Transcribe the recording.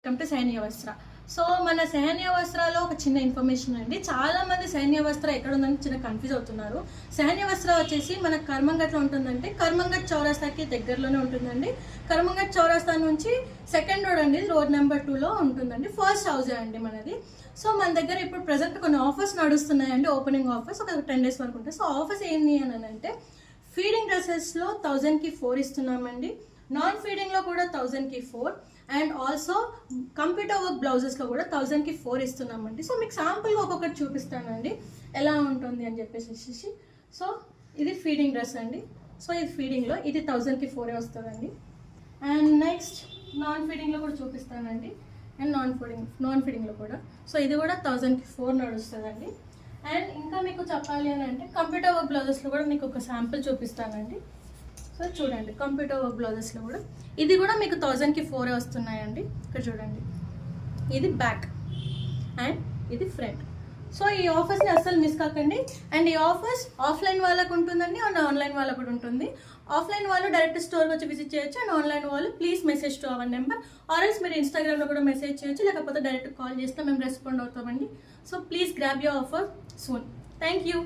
Welcome to సైన్య వస్త్ర. So మన సైన్య వస్త్రాలో ఒక చిన్న ఇన్ఫర్మేషన్ అండి. చాలా మంది సైన్య వస్త్ర ఎక్కడ ఉందని చిన్న కన్ఫ్యూజ్ అవుతున్నారు. సైన్య వస్త్ర వచ్చేసి మన కర్మంగట్లో ఉంటుందంటే కర్మంగట్ చౌరస్తాకి దగ్గరలోనే ఉంటుందండి. కర్మంగట్ చౌరస్తా నుంచి సెకండ్ రోడ్ అండి, రోడ్ నెంబర్ 2లో ఉంటుందండి. ఫస్ట్ హౌస్ అండి మనది. సో మన దగ్గర ఇప్పుడు ప్రెసెంట్ కొన్ని ఆఫర్స్ నడుస్తున్నాయండి, ఓపెనింగ్ ఆఫర్స్ ఒక 10 days వరకు ఉంటాయి. సో ఆఫర్స్ ఏంటి అని అంటే ఫీడింగ్ డ్రెస్సెస్లో 1000కి 4 ఇస్తున్నామండి. నాన్ ఫీడింగ్లో కూడా 1000కి 4 అండ్ ఆల్సో కంప్యూటర్ వర్క్ బ్లౌజెస్లో కూడా 1000కి 4 ఇస్తున్నామండి. సో మీకు శాంపుల్గా ఒక్కొక్కటి చూపిస్తానండి ఎలా ఉంటుంది అని చెప్పేసి. సో ఇది ఫీడింగ్ డ్రెస్ అండి. సో ఇది ఫీడింగ్లో ఇది 1000కి 4 వస్తుందండి. అండ్ నెక్స్ట్ నాన్ ఫీడింగ్లో కూడా చూపిస్తానండి. అండ్ నాన్ ఫీడింగ్లో కూడా సో ఇది కూడా 1000కి 4 నడుస్తుందండి. అండ్ ఇంకా మీకు చెప్పాలి అని అంటే కంప్యూటర్ వర్క్ బ్లౌజెస్లో కూడా మీకు ఒక శాంపుల్ చూపిస్తానండి. సో చూడండి, కంప్యూటర్ వర్క్ బ్లౌజెస్లో కూడా ఇది కూడా మీకు 1000కి 4 వస్తున్నాయండి. ఇక్కడ చూడండి, ఇది బ్యాక్ అండ్ ఇది ఫ్రంట్. సో ఈ ఆఫర్స్ని అస్సలు మిస్ కాకండి. అండ్ ఈ ఆఫర్స్ ఆఫ్లైన్ వాళ్ళకు ఉంటుందండి అండ్ ఆన్లైన్ వాళ్ళకు కూడా ఉంటుంది. ఆఫ్లైన్ వాళ్ళు డైరెక్ట్ స్టోర్కి వచ్చి విజిట్ చేయొచ్చు. అండ్ ఆన్లైన్ వాళ్ళు please message to our number ఆర్ఎల్స్ మీరు ఇన్స్టాగ్రామ్లో కూడా మెసేజ్ చేయొచ్చు, లేకపోతే డైరెక్ట్ కాల్ చేస్తే మేము రెస్పాండ్ అవుతామండి. So please grab your offer soon. Thank you.